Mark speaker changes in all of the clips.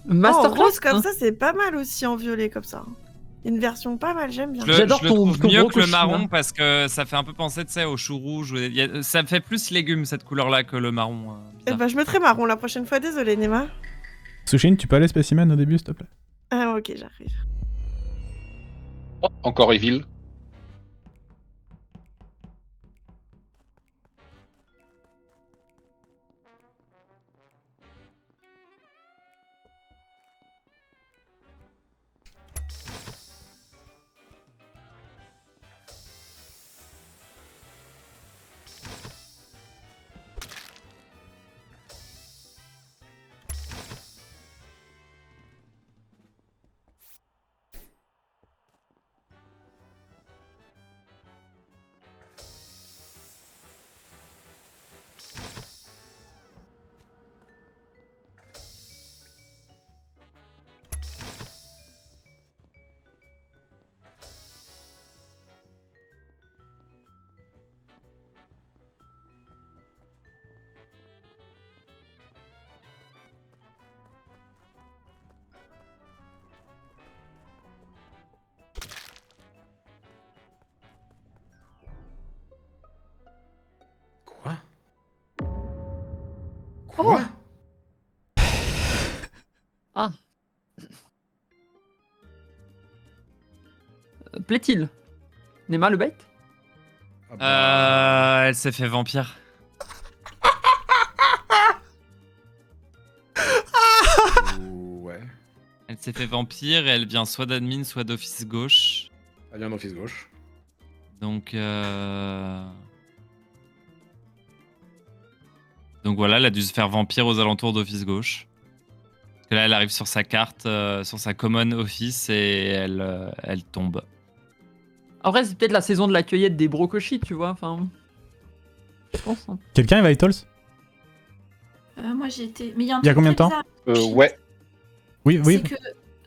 Speaker 1: En
Speaker 2: Masterclass
Speaker 1: rose comme
Speaker 2: hein.
Speaker 1: ça, c'est pas mal aussi en violet comme ça. Une version pas mal, j'aime bien.
Speaker 2: J'adore
Speaker 3: Je le
Speaker 2: ton
Speaker 3: trouve mieux
Speaker 2: gros
Speaker 3: que le
Speaker 2: cochon,
Speaker 3: marron
Speaker 2: là.
Speaker 3: parce que ça fait un peu penser, tu sais, au chou rouge. Ça me fait plus légumes cette couleur-là que le marron.
Speaker 1: Eh
Speaker 3: Bizarre.
Speaker 1: ben, je mettrai marron la prochaine fois, désolé Nema.
Speaker 4: Sushin, tu peux aller spécimen au début, s'il te plaît?
Speaker 1: Ah ok, j'arrive.
Speaker 5: Oh, encore Evil.
Speaker 6: Quoi?
Speaker 2: Oh.
Speaker 6: Quoi?
Speaker 2: Ah. Plaît-il Nema le bait
Speaker 6: Ah bah,
Speaker 3: Elle s'est fait vampire.
Speaker 6: ouais.
Speaker 3: Elle s'est fait vampire et elle vient soit d'admin, soit d'office gauche.
Speaker 6: Elle vient d'office gauche.
Speaker 3: Donc voilà, elle a dû se faire vampire aux alentours d'office gauche. Parce que là, elle arrive sur sa carte, sur sa common office et elle tombe.
Speaker 2: En vrai, c'est peut-être la saison de la cueillette des brocochis, tu vois. Enfin, je pense. Hein.
Speaker 4: Quelqu'un est Vitals?
Speaker 7: Moi j'ai été. Mais il y a un
Speaker 4: Il y a
Speaker 7: truc
Speaker 4: combien de
Speaker 7: très
Speaker 4: temps
Speaker 7: bizarre.
Speaker 5: Ouais.
Speaker 4: Oui, oui.
Speaker 7: C'est que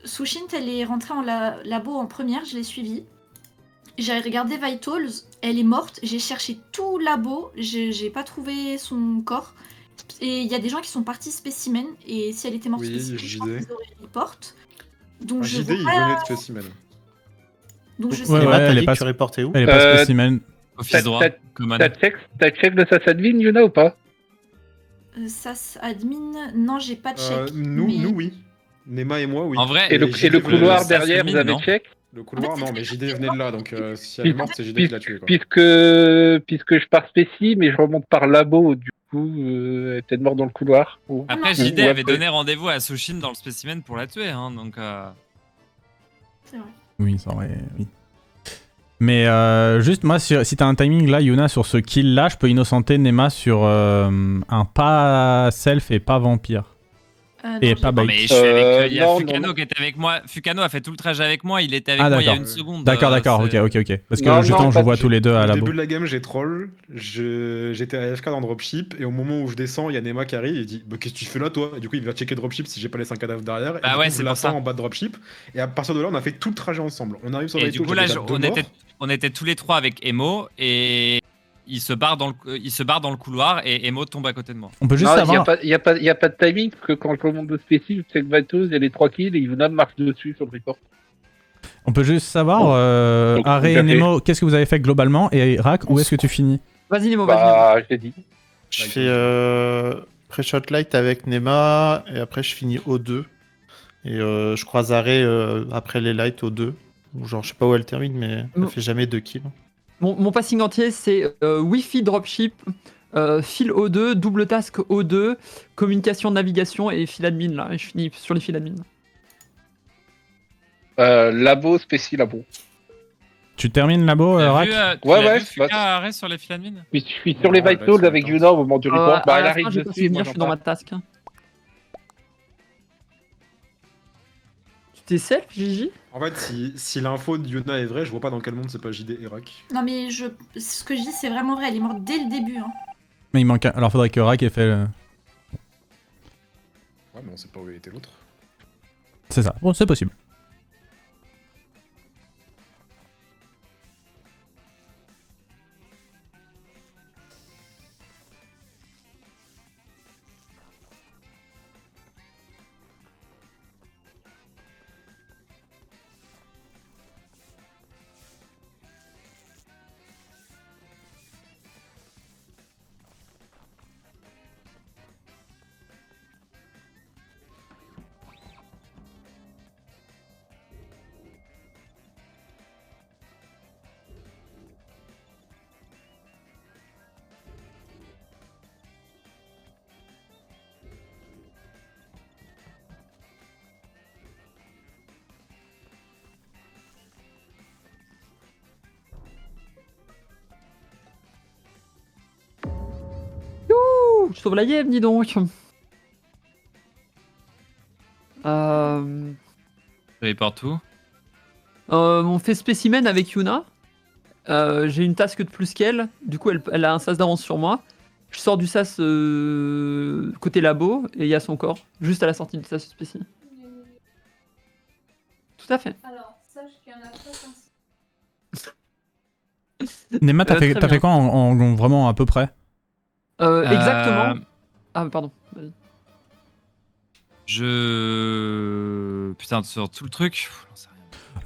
Speaker 7: Sushint, elle est rentrée en labo en première, je l'ai suivie. J'ai regardé Vitals, elle est morte. J'ai cherché tout labo, j'ai pas trouvé son corps. Et il y a des gens qui sont partis spécimen. Et si elle était morte
Speaker 6: Oui,
Speaker 7: spécimen, je pense
Speaker 6: JD.
Speaker 7: qu'ils auraient report. Donc
Speaker 6: Ah,
Speaker 7: je
Speaker 6: JD, il
Speaker 7: vois pas-
Speaker 6: venait de spécimen.
Speaker 7: Donc je sais
Speaker 4: Ouais,
Speaker 7: pas.
Speaker 4: ouais, elle est
Speaker 8: dit
Speaker 4: pas-
Speaker 8: que tu reportais où?
Speaker 4: Elle est pas spécimen.
Speaker 3: Office droit, common.
Speaker 5: T'as check le sas admin, Yuna, ou pas?
Speaker 7: SAS admin, non, j'ai pas de check.
Speaker 6: Nous,
Speaker 7: mais-
Speaker 6: oui. Nema et moi, oui.
Speaker 3: En vrai,
Speaker 5: Et le
Speaker 6: JD venait
Speaker 5: couloir
Speaker 6: de-
Speaker 3: ça,
Speaker 5: derrière,
Speaker 3: c'est
Speaker 5: vous
Speaker 3: mine,
Speaker 5: avez
Speaker 3: non
Speaker 5: check?
Speaker 6: Le couloir,
Speaker 7: En fait,
Speaker 6: non,
Speaker 7: c'est
Speaker 6: mais
Speaker 7: très
Speaker 6: JD
Speaker 7: bien,
Speaker 6: venait de là, donc si elle est morte, c'est JD qui l'a tué, quoi.
Speaker 5: Puisque je pars spéci, mais je remonte par labo, du coup, elle est peut-être morte dans le couloir.
Speaker 3: Après,
Speaker 7: non,
Speaker 3: JD
Speaker 5: ou
Speaker 3: avait
Speaker 5: après.
Speaker 3: donné rendez-vous à Sushin dans le spécimen pour la tuer, hein, donc...
Speaker 7: C'est vrai.
Speaker 4: Oui, ça aurait... Oui. Mais juste, moi, si t'as un timing là, Yuna, sur ce kill là, je peux innocenter Nema sur un pas self et pas vampire. Et
Speaker 7: Non,
Speaker 4: pas
Speaker 7: j'ai-
Speaker 4: bait.
Speaker 3: Mais je suis avec... Il y a
Speaker 5: non,
Speaker 3: Fukano
Speaker 5: non.
Speaker 3: qui était avec moi. Fukano a fait tout le trajet avec moi, il était avec
Speaker 4: Ah,
Speaker 3: moi il y a
Speaker 4: d'accord.
Speaker 3: une seconde.
Speaker 4: D'accord,
Speaker 3: c'est-
Speaker 4: ok. Parce que
Speaker 5: Non,
Speaker 4: justement,
Speaker 5: non,
Speaker 4: je
Speaker 5: pas
Speaker 4: vous vois
Speaker 5: de-
Speaker 4: tous les deux à
Speaker 6: Au
Speaker 4: la
Speaker 6: début
Speaker 4: boue.
Speaker 6: de la game, j'ai troll. J'étais AFK dans dropship, et au moment où je descends, il y a Nema qui arrive, il dit bah, qu'est-ce que tu fais là, toi? Et du coup, il va checker dropship si j'ai pas laissé un cadavre derrière.
Speaker 3: Bah
Speaker 6: et du
Speaker 3: ouais,
Speaker 6: coup,
Speaker 3: c'est
Speaker 6: je
Speaker 3: pour ça.
Speaker 6: l'attends en bas de dropship. Et à partir de là, on a fait tout le trajet ensemble. On arrive sur
Speaker 3: Et
Speaker 6: Vital,
Speaker 3: du coup, là,
Speaker 6: j'avais déjà deux morts.
Speaker 3: on était tous les trois avec Emo et il se barre dans le couloir et Emo tombe à côté de moi.
Speaker 4: On peut juste
Speaker 5: Non, il n'y a,
Speaker 4: savoir...
Speaker 5: pas- y a, pas- y a pas de timing, parce que quand je remonte de spéci, je check Vitos, il y a les 3 kills, et Yuna marche dessus sur le report.
Speaker 4: On peut juste savoir,
Speaker 5: Donc,
Speaker 4: Aré
Speaker 5: tout à
Speaker 4: et
Speaker 5: fait.
Speaker 4: Nemo, qu'est-ce que vous avez fait globalement? Et Rak, où est-ce que tu finis?
Speaker 2: Vas-y, Nemo, vas-y.
Speaker 5: Bah, je l'ai dit.
Speaker 8: Je fais pré-shot light avec Nema et après je finis O2. Et je croise Arrêt après les lights O2. Ou genre, je sais pas où elle termine, mais elle
Speaker 2: Non.
Speaker 8: fait jamais 2 kills.
Speaker 2: Mon passing entier, c'est Wi-Fi dropship, fil O2, double task O2, communication, navigation et fil admin là. Et je finis sur les fils admin.
Speaker 5: Labo, spéci, labo.
Speaker 4: Tu termines labo,
Speaker 3: T'as
Speaker 4: Rak?
Speaker 3: vu, tu
Speaker 5: Ouais,
Speaker 3: l'as
Speaker 5: ouais,
Speaker 3: vu, Fuka
Speaker 5: bah-
Speaker 3: arrêt sur les fils admin?
Speaker 5: Je suis sur les
Speaker 6: Ouais,
Speaker 5: Vitals
Speaker 6: ouais,
Speaker 5: avec
Speaker 6: c'est
Speaker 5: Yuna au moment du report. Bah,
Speaker 2: à
Speaker 5: elle
Speaker 2: la
Speaker 5: arrive
Speaker 2: fin, j'ai pas
Speaker 5: dessus, moi
Speaker 2: souvenir, je
Speaker 5: j'en
Speaker 2: suis dans ma
Speaker 5: parle.
Speaker 2: task. Tu t'es self, Gigi?
Speaker 6: En fait, si l'info de Yuna est vraie, je vois pas dans quel monde c'est pas JD et Rak.
Speaker 7: Non, mais ce que je dis, c'est vraiment vrai. Elle est morte dès le début. Hein.
Speaker 4: Mais il manque un... Alors faudrait que Rak ait fait...
Speaker 6: Ouais, mais on sait pas où était l'autre.
Speaker 4: C'est ça. Bon, c'est possible.
Speaker 2: sauve la Yève, dis donc.
Speaker 3: Tu reportes où?
Speaker 2: On fait spécimen avec Yuna. J'ai une task de plus qu'elle. Du coup, elle a un sas d'avance sur moi. Je sors du sas côté labo et il y a son corps, juste à la sortie du sas spéci. Tout à fait.
Speaker 7: Alors, sache qu'il y en a pas
Speaker 4: Nema, t'as
Speaker 2: très
Speaker 4: fait
Speaker 2: bien.
Speaker 4: quoi en vraiment à peu près?
Speaker 2: Exactement. Ah, pardon. Vas-y.
Speaker 3: Putain, sur tout le truc. J'en sais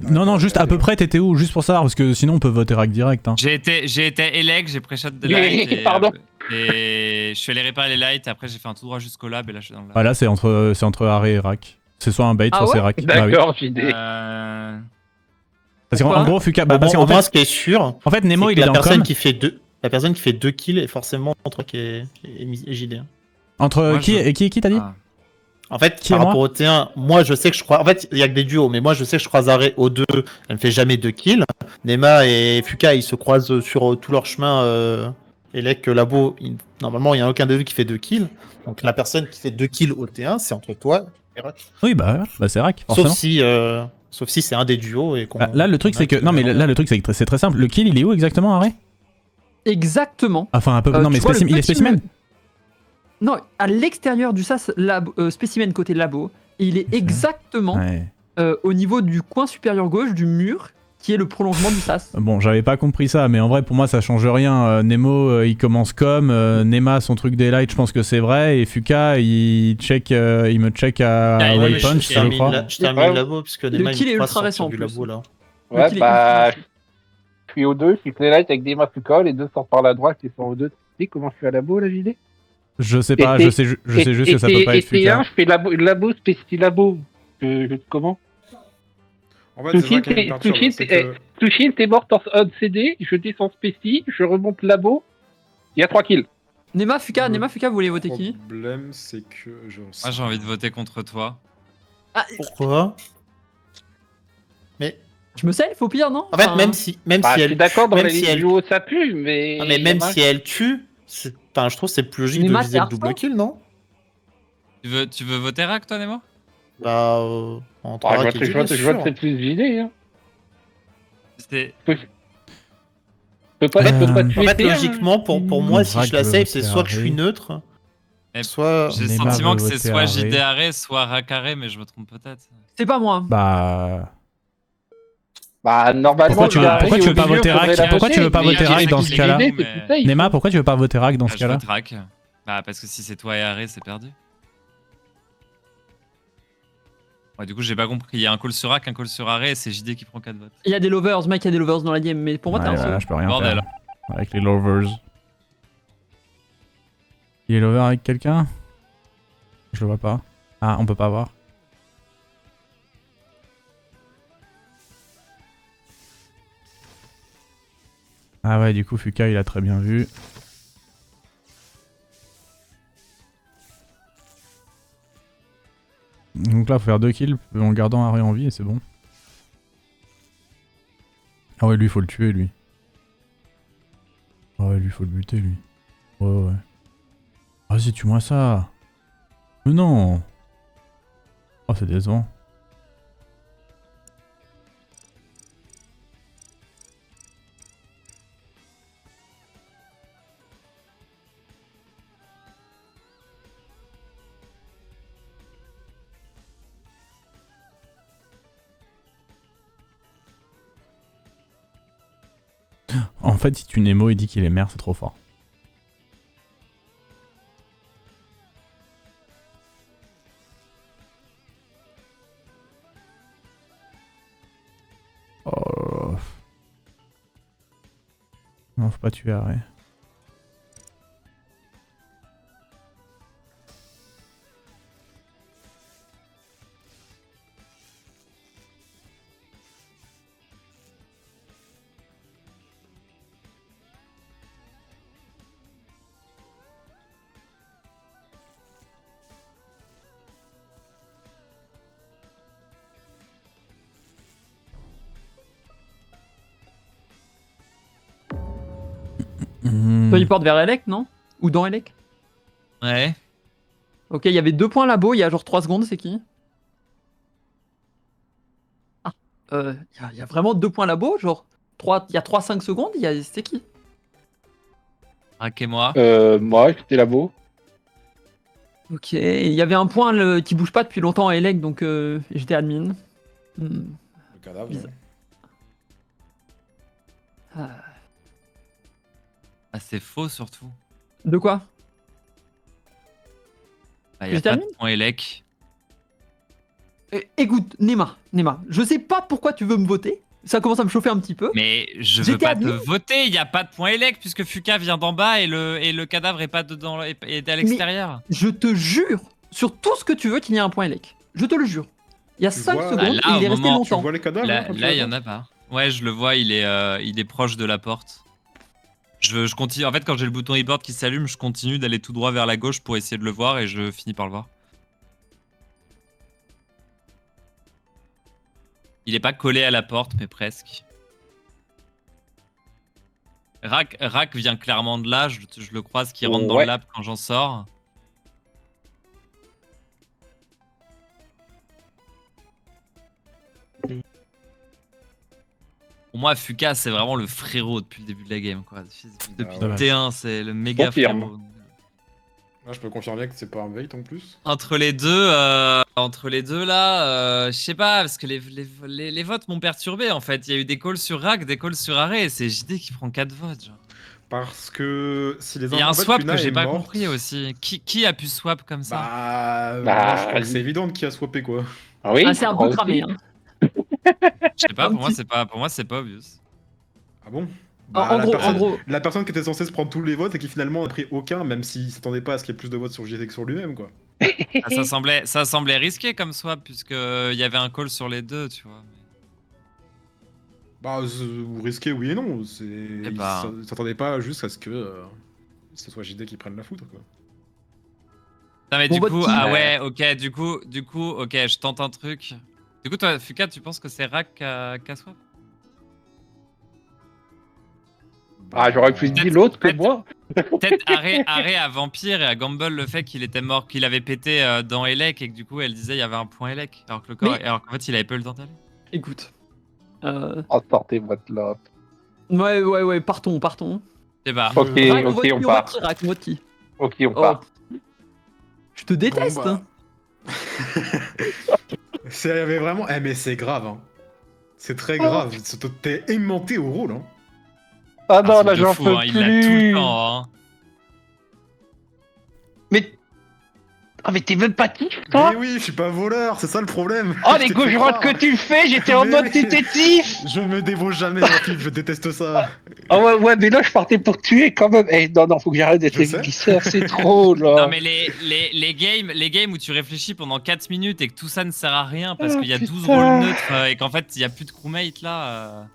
Speaker 3: rien.
Speaker 4: Non, juste à peu près, t'étais où? Juste pour savoir, parce que sinon on peut voter rack direct. Hein.
Speaker 3: J'ai été élec, j'ai pré-shot de light. Et,
Speaker 5: Pardon.
Speaker 3: Et je suis allé réparer les lights. Après, j'ai fait un tout droit jusqu'au lab et là, je suis dans le lab.
Speaker 4: Ah là, c'est entre arrêt et rack. C'est soit un bait,
Speaker 2: Ah
Speaker 4: soit
Speaker 2: ouais
Speaker 4: c'est rack. Bah oui.
Speaker 5: D'accord, JD.
Speaker 4: Parce qu'en
Speaker 2: Pourquoi
Speaker 4: gros, Fuka.
Speaker 8: Bon,
Speaker 4: parce
Speaker 8: au
Speaker 4: qu'en
Speaker 8: moins,
Speaker 4: fait,
Speaker 8: ce qui est sûr,
Speaker 4: en fait, Nemo,
Speaker 8: c'est
Speaker 4: il
Speaker 8: que
Speaker 4: est
Speaker 8: la
Speaker 4: dans
Speaker 8: personne
Speaker 4: com.
Speaker 8: qui fait 2 kills est forcément entre qui est JD.
Speaker 4: Entre
Speaker 3: Moi,
Speaker 4: qui
Speaker 3: je-
Speaker 4: et qui t'as dit?
Speaker 3: Ah.
Speaker 8: En fait,
Speaker 4: Qui est
Speaker 8: par
Speaker 4: moi
Speaker 8: rapport au T1, moi je sais que je crois. En fait, il y a que des duos, mais moi je sais que je croise Arrêt au 2, elle ne fait jamais 2 kills. Nema et Fuka, ils se croisent sur tout leur chemin. Elec, Labo, normalement, il n'y a aucun des deux qui fait 2 kills. Donc la personne qui fait 2 kills au T1, c'est entre toi et Rack.
Speaker 4: Oui, bah c'est rack, forcément.
Speaker 8: Sauf si c'est un des duos et qu'on.
Speaker 4: Bah, là, le truc, c'est que. Non, mais là, le truc, c'est que c'est très simple. Le kill, il est où exactement, arrêt?
Speaker 2: Exactement.
Speaker 4: Enfin, un peu. Non, mais
Speaker 2: Tu vois le
Speaker 4: il est
Speaker 2: petit
Speaker 4: spécimen.
Speaker 2: mur- Non, à l'extérieur du sas spécimen côté labo, et il est exactement
Speaker 4: Ouais.
Speaker 2: au niveau du coin supérieur gauche du mur qui est le prolongement du sas.
Speaker 4: Bon, j'avais pas compris ça, mais en vrai, pour moi, ça change rien. Nemo, il commence comme. Nema, son truc des lights, je pense que c'est vrai. Et Fuka, il me check à
Speaker 3: Ah, ouais, mais
Speaker 4: Waypoint,
Speaker 8: je
Speaker 4: je
Speaker 8: termine
Speaker 4: crois.
Speaker 8: je termine le labo, puisque Nema
Speaker 2: kill est
Speaker 8: il passe
Speaker 2: ultra récent,
Speaker 8: sortir
Speaker 2: en
Speaker 8: du
Speaker 2: plus.
Speaker 8: labo là.
Speaker 2: Le
Speaker 5: Ouais,
Speaker 2: kill est
Speaker 5: bah,
Speaker 2: ultra
Speaker 5: je suis au 2, je suis clé light avec des Fuka, les deux sortent par la droite, ils sont au 2. Tu sais comment je suis à labo, là, JD?
Speaker 4: Je sais pas,
Speaker 5: Et-
Speaker 4: je sais juste que ça peut pas être Fuka.
Speaker 5: T1, je fais labo, spécial labo. Comment?
Speaker 6: En fait, c'est ça qui
Speaker 5: Touchine,
Speaker 6: me perturbe. C'est que...
Speaker 5: Touchine, t'es mort en CD, je descends spéci, je remonte labo, il y a 3 kills.
Speaker 2: Nema, Fuka,
Speaker 6: Le
Speaker 2: vous voulez voter qui?
Speaker 6: Le problème, c'est que.
Speaker 3: Moi, j'ai envie de voter contre toi.
Speaker 8: Pourquoi? Mais
Speaker 2: Je me self au pire, non?
Speaker 8: en fait,
Speaker 2: Enfin,
Speaker 8: même si
Speaker 5: Bah, je
Speaker 8: elle
Speaker 5: suis d'accord, dans
Speaker 8: même
Speaker 5: la
Speaker 8: si
Speaker 5: ligne
Speaker 8: elle-
Speaker 5: duo, ça pue, mais.
Speaker 8: Ah, mais même si elle tue, enfin, je trouve que c'est plus logique
Speaker 2: Nema,
Speaker 8: de viser le
Speaker 2: t'es
Speaker 8: double
Speaker 2: hardcore
Speaker 8: kill, non?
Speaker 3: Tu veux voter Rack, toi, Nemo?
Speaker 8: Bah, entre
Speaker 5: Ah,
Speaker 8: Rack et
Speaker 5: je
Speaker 8: JD,
Speaker 5: vote
Speaker 8: c'est
Speaker 5: c'est
Speaker 8: sûr.
Speaker 5: plus JD, hein.
Speaker 3: C'était.
Speaker 5: Je peux pas
Speaker 8: En
Speaker 5: tuer
Speaker 8: fait,
Speaker 5: T1, hein.
Speaker 8: logiquement, pour moi, si
Speaker 4: Rack
Speaker 8: je la
Speaker 4: veut
Speaker 8: save,
Speaker 4: voter
Speaker 8: c'est soit que je suis
Speaker 4: Arrêt.
Speaker 8: neutre,
Speaker 3: Eh,
Speaker 8: soit.
Speaker 3: J'ai le
Speaker 4: Neymar
Speaker 3: sentiment
Speaker 4: veut
Speaker 3: que c'est
Speaker 4: voter
Speaker 3: soit
Speaker 4: Arrêt.
Speaker 3: JD Arrêt, soit Rack Arrêt, mais je me trompe peut-être.
Speaker 2: C'est pas moi.
Speaker 4: Bah.
Speaker 5: Bah, normalement,
Speaker 4: Pourquoi tu veux-
Speaker 5: Arrêt,
Speaker 4: pourquoi tu veux pas
Speaker 5: au milieu,
Speaker 4: voter
Speaker 5: faudrait
Speaker 4: Rack
Speaker 5: la
Speaker 4: Pourquoi tu veux pas
Speaker 5: voter,
Speaker 4: voter
Speaker 5: mais
Speaker 4: Rack dans
Speaker 5: JD,
Speaker 4: ce cas-là
Speaker 5: c'est plus safe.
Speaker 4: Nema, pourquoi tu veux pas voter rack dans ce
Speaker 3: Je
Speaker 4: cas-là?
Speaker 3: vote Rack. Bah, parce que si c'est toi et Arrêt, c'est perdu. Ouais, du coup, j'ai pas compris. Il y a un call sur Rack, un call sur Arrêt, et c'est JD qui prend 4 votes.
Speaker 2: Il y a des lovers, Mike, il y a des lovers dans la game, mais pour moi, t'es
Speaker 4: Ouais,
Speaker 2: un
Speaker 4: voilà,
Speaker 2: seul.
Speaker 4: je peux rien
Speaker 3: Bordel.
Speaker 4: faire. Avec les lovers. Il est lover avec quelqu'un? Je le vois pas. Ah, on peut pas voir. Ah ouais, du coup, Fuka, il a très bien vu. Donc là, faut faire 2 kills en gardant Harry en vie et c'est bon. Ah ouais, lui, faut le tuer, lui. Ah ouais, lui, faut le buter, lui. Ouais. Vas-y, tue-moi ça. Mais non. Oh, c'est décevant. En fait, si tu Nemo et dit qu'il est mère, c'est trop fort. Oh. Non, faut pas tuer Arrêt.
Speaker 2: Toi, il porte vers Elec, non? Ou dans Elec?
Speaker 3: Ouais.
Speaker 2: Ok, il y avait 2 points labo, il y a genre 3 secondes, c'est qui? Ah, il y a vraiment 2 points labo, genre il y a 3-5 secondes, c'était qui?
Speaker 3: Rack et moi.
Speaker 5: Moi, j'étais labo.
Speaker 2: Ok, il y avait un point qui bouge pas depuis longtemps à Elec, donc j'étais admin.
Speaker 6: Le cadavre.
Speaker 2: Bizarre. Ah.
Speaker 3: Ah, c'est faux surtout.
Speaker 2: De quoi?
Speaker 3: Bah, y a
Speaker 2: Je
Speaker 3: pas de
Speaker 2: termine
Speaker 3: point élec.
Speaker 2: Écoute, Nema, je sais pas pourquoi tu veux me voter. Ça commence à me chauffer un petit peu.
Speaker 3: Mais je
Speaker 2: J'étais
Speaker 3: veux pas
Speaker 2: admin.
Speaker 3: te voter, il y a pas de point élec puisque Fuka vient d'en bas et le cadavre est pas dedans, est à l'extérieur.
Speaker 2: Je te jure, sur tout ce que tu veux, qu'il y a un point Elec. Je te le jure. Il y a
Speaker 6: Tu
Speaker 2: 5
Speaker 6: vois,
Speaker 2: secondes
Speaker 3: là,
Speaker 2: et il est
Speaker 3: au
Speaker 2: resté
Speaker 3: moment où
Speaker 6: Tu
Speaker 2: longtemps.
Speaker 6: vois les cadavres
Speaker 3: Là,
Speaker 6: quand tu
Speaker 3: il y
Speaker 6: les
Speaker 3: en
Speaker 6: vois
Speaker 3: a pas. Ouais, je le vois, il est proche de la porte. Je continue. En fait, quand j'ai le bouton report qui s'allume, je continue d'aller tout droit vers la gauche pour essayer de le voir et je finis par le voir. Il est pas collé à la porte, mais presque. Rack vient clairement de là, je le croise qui rentre dans le
Speaker 5: Ouais.
Speaker 3: lab quand j'en sors. Pour moi, Fuka, c'est vraiment le frérot depuis le début de la game, quoi. Depuis
Speaker 6: ouais.
Speaker 3: T1, c'est le méga
Speaker 5: Confirme.
Speaker 3: frérot.
Speaker 6: Là, je peux confirmer que c'est pas un bait en plus.
Speaker 3: Entre les deux là, je sais pas, parce que les votes m'ont perturbé en fait. Il y a eu des calls sur Rack, des calls sur Arrêt, et c'est JD qui prend 4 votes. Genre.
Speaker 6: Parce que si les
Speaker 3: Il y a un
Speaker 6: en fait,
Speaker 3: swap
Speaker 6: Yuna
Speaker 3: que j'ai
Speaker 6: est
Speaker 3: pas
Speaker 6: morte.
Speaker 3: compris aussi. Qui a pu swap comme ça?
Speaker 6: Moi, je crois que c'est évident qui a swappé quoi.
Speaker 5: Ah oui,
Speaker 2: Ah, c'est un
Speaker 5: moi
Speaker 2: peu cramé.
Speaker 5: aussi.
Speaker 2: Hein.
Speaker 3: Je sais pas,
Speaker 2: un
Speaker 3: pour moi
Speaker 2: petit-
Speaker 3: c'est pas obvious.
Speaker 6: Ah bon
Speaker 2: En gros,
Speaker 6: personne,
Speaker 2: en gros,
Speaker 6: la personne qui était censée se prendre tous les votes et qui finalement n'a pris aucun, même s'il s'attendait pas à ce qu'il y ait plus de votes sur JT que sur lui-même quoi.
Speaker 3: Ah, ça semblait risqué comme swap, puisque il y avait un call sur les deux, tu vois.
Speaker 6: Bah, vous risquez oui et non.
Speaker 3: Eh
Speaker 6: Ils
Speaker 3: bah.
Speaker 6: s'attendaient pas juste à ce que ce soit JD qui prenne la foudre quoi.
Speaker 3: Non mais
Speaker 2: Bon,
Speaker 3: du
Speaker 2: vote
Speaker 3: coup,
Speaker 2: qui
Speaker 3: ah ouais, ok, du coup, ok, je tente un truc. Du coup, toi, Fuka, tu penses que c'est Rack qui a swap?
Speaker 5: Ah, j'aurais plus dit
Speaker 3: Peut-être-
Speaker 5: l'autre que
Speaker 3: peut-être-
Speaker 5: moi.
Speaker 3: Peut-être Arrêt à Vampire et à Gamble le fait qu'il était mort, qu'il avait pété dans Elec et que du coup elle disait il y avait un point Elec, alors que le corps,
Speaker 2: Mais-
Speaker 3: alors qu'en fait il avait pas eu le temps d'aller.
Speaker 2: écoute.
Speaker 5: Oh, sortez-moi de là.
Speaker 2: Ouais, partons.
Speaker 3: Je sais pas.
Speaker 5: Ok,
Speaker 2: Rack,
Speaker 5: ok,
Speaker 2: vote qui,
Speaker 5: on part.
Speaker 2: vote qui, Rack, vote qui.
Speaker 5: Ok, on
Speaker 2: Oh,
Speaker 5: part.
Speaker 2: je te déteste.
Speaker 6: Bon, bah.
Speaker 2: Hein.
Speaker 6: Il y avait vraiment. Eh, mais c'est grave, hein. C'est très grave. T'es aimanté au rôle, hein.
Speaker 5: Ah non,
Speaker 3: Un
Speaker 5: là
Speaker 3: truc de
Speaker 5: j'en
Speaker 3: fou,
Speaker 5: peux
Speaker 3: hein, il l'a tout le
Speaker 5: plus.
Speaker 3: temps. Hein.
Speaker 5: Mais. Ah, mais t'es même pas qui, toi?
Speaker 6: Mais oui, je suis pas voleur, c'est ça le problème.
Speaker 5: Oh,
Speaker 6: Je
Speaker 5: les
Speaker 6: t'ai
Speaker 5: gauche
Speaker 6: fait
Speaker 5: droite
Speaker 6: croire.
Speaker 5: que tu fais, j'étais en
Speaker 6: Mais
Speaker 5: mode
Speaker 6: oui.
Speaker 5: t'étais tif.
Speaker 6: Je me dévoue jamais, ma fille, je déteste ça.
Speaker 5: Ah ouais, mais là je partais pour te tuer quand même. Eh, non, faut que j'arrête d'être
Speaker 6: Je sais.
Speaker 5: glisseur, c'est trop là.
Speaker 3: Non mais les games où tu réfléchis pendant 4 minutes et que tout ça ne sert à rien parce
Speaker 5: Ah,
Speaker 3: qu'il y a 12
Speaker 5: putain.
Speaker 3: rôles neutres et qu'en fait il y a plus de crewmate là.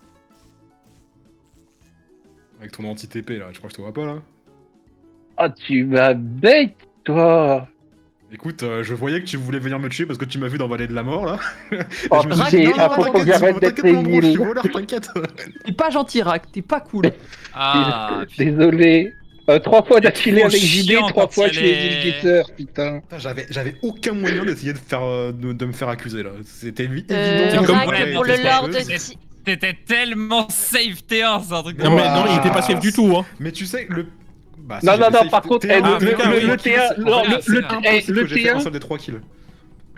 Speaker 6: Avec ton anti-TP là, je crois que je te vois pas là.
Speaker 5: Ah, tu m'as bête, toi.
Speaker 6: Écoute, je voyais que tu voulais venir me tuer parce que tu m'as vu dans Vallée de la Mort là.
Speaker 5: Oh,
Speaker 6: je me suis
Speaker 2: Rack,
Speaker 6: dit,
Speaker 2: non,
Speaker 5: putain,
Speaker 2: non,
Speaker 5: faut que j'arrête d'être
Speaker 6: t'inquiète, mon bro, je suis
Speaker 5: nul.
Speaker 6: voleur, t'inquiète.
Speaker 2: T'es pas gentil, Rack, t'es pas cool.
Speaker 3: Ah, putain.
Speaker 5: Désolé. 3 fois d'affilée
Speaker 3: trop
Speaker 5: avec JD,
Speaker 3: chiant
Speaker 5: 3
Speaker 3: quand
Speaker 5: fois
Speaker 3: il
Speaker 5: je l'ai
Speaker 3: est-
Speaker 5: dit le guetteur, putain.
Speaker 6: Putain, j'avais aucun moyen d'essayer de faire de me faire accuser là. C'était évident.
Speaker 3: C'est comme
Speaker 9: Rack,
Speaker 3: ouais,
Speaker 9: pour le
Speaker 3: c'est
Speaker 9: lord
Speaker 3: pas-
Speaker 9: de
Speaker 3: c'est- T'étais tellement safe T1, c'est un truc de
Speaker 4: Non, mais
Speaker 6: Ouah.
Speaker 4: non, il était pas safe du tout. Hein.
Speaker 6: Mais tu sais, le. Bah,
Speaker 5: Non,
Speaker 6: j'avais
Speaker 5: non,
Speaker 6: safe
Speaker 5: par contre,
Speaker 6: T1,
Speaker 5: le
Speaker 6: mais
Speaker 4: T1,
Speaker 6: oui,
Speaker 5: le
Speaker 6: c'est-
Speaker 5: T1,
Speaker 6: en
Speaker 5: non,
Speaker 6: fait, c'est
Speaker 5: le
Speaker 6: impossible
Speaker 5: le
Speaker 6: que j'ai fait un
Speaker 5: T1,
Speaker 6: seul des 3 kills.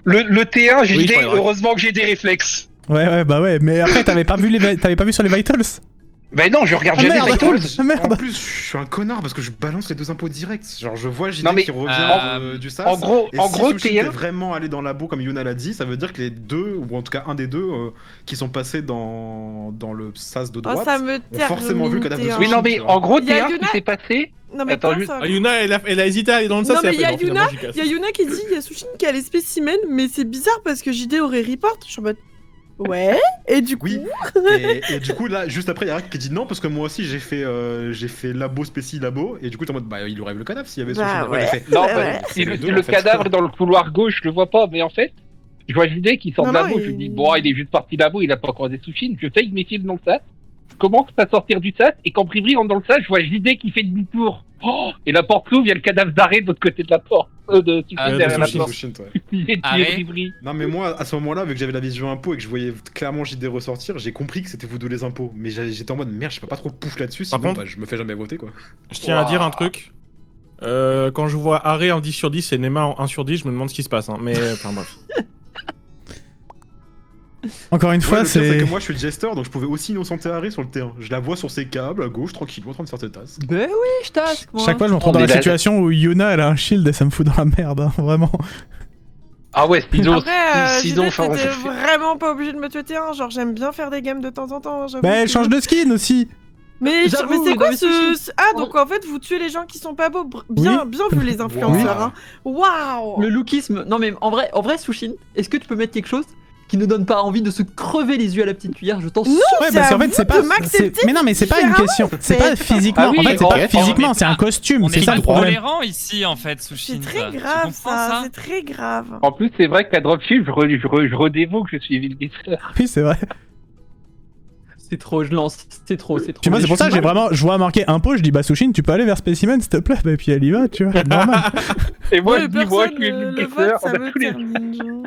Speaker 5: le T1, JD,
Speaker 4: Oui, je crois, ouais.
Speaker 5: heureusement que j'ai des réflexes.
Speaker 4: Ouais, bah ouais, mais après, t'avais pas vu sur les Vitals?
Speaker 5: Ben non, je regarde
Speaker 4: Ah
Speaker 5: jamais
Speaker 4: merde,
Speaker 5: Vitals.
Speaker 4: ah
Speaker 6: En
Speaker 4: merde.
Speaker 6: plus, je suis un connard parce que je balance les 2 impôts directs. Genre, je vois JD
Speaker 5: Non, mais-
Speaker 6: qui revient du SAS.
Speaker 5: En gros,
Speaker 6: Et
Speaker 5: en
Speaker 6: si
Speaker 5: gros,
Speaker 6: Sushi
Speaker 5: T1,
Speaker 6: était vraiment allé dans la boue comme Yuna l'a dit, ça veut dire que les deux, ou en tout cas un des deux, qui sont passés dans le SAS de
Speaker 1: Oh,
Speaker 6: droite,
Speaker 1: ça me
Speaker 6: ont forcément vu le cadavre de
Speaker 1: termine,
Speaker 5: oui, non,
Speaker 6: Sushi,
Speaker 5: mais
Speaker 6: tu vois.
Speaker 5: en gros,
Speaker 1: Il y a
Speaker 5: T1, ce
Speaker 1: Yuna-
Speaker 5: qui s'est passé.
Speaker 1: Non, mais
Speaker 5: Attends,
Speaker 1: quoi,
Speaker 5: juste-
Speaker 1: ça
Speaker 4: Ah, Yuna, elle a hésité à aller dans le
Speaker 1: Non,
Speaker 4: sas et
Speaker 1: mais
Speaker 4: elle
Speaker 1: il y a
Speaker 4: a fait, non, finalement,
Speaker 1: Yuna,
Speaker 4: j'y casse.
Speaker 1: Il y a Yuna qui dit il y a Sushin qui a les spécimens, mais c'est bizarre parce que JD aurait report. Je suis en mode. Ouais, et du coup.
Speaker 6: Oui, et du coup, là, juste après, il y a Rack qui dit non, parce que moi aussi j'ai fait labo, spéci, labo, et du coup, t'es en mode bah, il aurait vu le cadavre s'il y avait
Speaker 1: Bah,
Speaker 6: Sushi. Après,
Speaker 1: ouais.
Speaker 6: j'ai fait,
Speaker 5: Non,
Speaker 1: Ouais,
Speaker 5: bah,
Speaker 1: ouais.
Speaker 5: si
Speaker 6: C'est
Speaker 5: le,
Speaker 6: les
Speaker 5: si
Speaker 6: deux,
Speaker 5: le
Speaker 6: en fait.
Speaker 5: cadavre est dans le couloir gauche, je le vois pas, mais en fait, je vois JD qui sort
Speaker 1: Non,
Speaker 5: de la
Speaker 1: non,
Speaker 5: boue, je
Speaker 1: il-
Speaker 5: me dis, bon, il est juste parti là-bas, il a pas croisé Sushin, je fake mes films dans le sas, je commence à sortir du sas, et quand Privri rentre dans le sas, je vois JD qui fait demi-tour Oh, et la porte s'ouvre, il y a le cadavre d'Arrêt de l'autre côté de la porte. De derrière la
Speaker 6: Sushint,
Speaker 5: porte.
Speaker 6: Sushint, ouais.
Speaker 5: Il est tué
Speaker 3: Arrêt.
Speaker 5: Bri-Bri.
Speaker 6: Non mais moi à ce moment-là, vu que j'avais la vision impôt et que je voyais clairement JD ressortir, j'ai compris que c'était vous deux les impôts. Mais j'étais en mode merde, je peux pas trop push là-dessus,
Speaker 9: Par
Speaker 6: sinon
Speaker 9: contre-
Speaker 6: je me fais jamais voter quoi.
Speaker 9: Je tiens à dire un truc. Quand je vois Arrêt en 10 sur 10 et Nema en 1 sur 10, je me demande ce qui se passe. Hein. Mais enfin bref.
Speaker 4: Encore une
Speaker 6: Ouais,
Speaker 4: fois,
Speaker 6: le pire, c'est
Speaker 4: c'est.
Speaker 6: que moi je suis le jester donc je pouvais aussi innocenter Harry sur le terrain. Je la vois sur ses câbles à gauche, tranquillement en train de faire ses tasses.
Speaker 2: Ben oui, je tasque moi.
Speaker 4: Chaque fois, je me retrouve
Speaker 5: On
Speaker 4: dans
Speaker 5: est
Speaker 4: la
Speaker 5: là-
Speaker 4: situation où Yuna elle a un shield et ça me fout dans la merde, hein, vraiment.
Speaker 5: Ah ouais, sinon,
Speaker 1: Après,
Speaker 5: sinon,
Speaker 1: JD,
Speaker 5: enfin, on
Speaker 1: t'étais
Speaker 5: fait-
Speaker 1: vraiment pas obligé de me tuer un. Genre, j'aime bien faire des games de temps en temps. j'avoue
Speaker 4: Bah, elle
Speaker 1: que-
Speaker 4: change de skin aussi.
Speaker 1: Mais
Speaker 2: J'avoue,
Speaker 1: c'est
Speaker 2: non,
Speaker 1: quoi
Speaker 2: mais
Speaker 1: ce...
Speaker 2: Sushi.
Speaker 1: Ah, donc en fait, vous tuez les gens qui sont pas beaux. Bien vu les influenceurs, hein. Waouh.
Speaker 2: Le lookisme. Non mais en vrai Sushin, est-ce que tu peux mettre quelque chose qui ne donne pas envie de se crever les yeux à la petite cuillère? Je t'en
Speaker 1: Non,
Speaker 4: Ouais,
Speaker 1: c'est
Speaker 4: parce
Speaker 1: à
Speaker 4: qu'en fait,
Speaker 1: vous
Speaker 4: c'est pas.
Speaker 1: de m'accepter
Speaker 4: Mais non, mais c'est pas une question. C'est pas physiquement.
Speaker 5: Ah oui,
Speaker 4: en fait, c'est
Speaker 5: on-
Speaker 4: pas
Speaker 5: on-
Speaker 4: physiquement,
Speaker 3: on
Speaker 4: c'est
Speaker 3: est
Speaker 4: un
Speaker 3: pas-
Speaker 4: costume.
Speaker 3: On
Speaker 4: C'est
Speaker 3: est
Speaker 4: ça
Speaker 3: pas
Speaker 4: le problème.
Speaker 3: tolérant ici en fait, Sushin.
Speaker 1: C'est très
Speaker 3: Tu
Speaker 1: grave
Speaker 3: comprends
Speaker 1: ça, c'est très grave.
Speaker 5: En plus, c'est vrai qu'à Dropship, je redévoue que je suis Vilgaster.
Speaker 4: Oui, c'est vrai.
Speaker 2: C'est trop, je lance. C'est trop.
Speaker 4: Puis moi, c'est pour ça que j'ai vraiment. Je vois marquer impôt, je dis bah Sushin, tu peux aller vers Specimen s'il te plaît. Bah, puis elle y va, tu vois. Normal.
Speaker 5: Et moi,
Speaker 1: Ouais,
Speaker 5: je dis, moi, je
Speaker 1: personne,
Speaker 5: suis
Speaker 1: le
Speaker 5: Vilgaster,
Speaker 1: vote,
Speaker 5: on
Speaker 1: ça
Speaker 5: a
Speaker 1: me
Speaker 5: tous les
Speaker 1: termine, genre.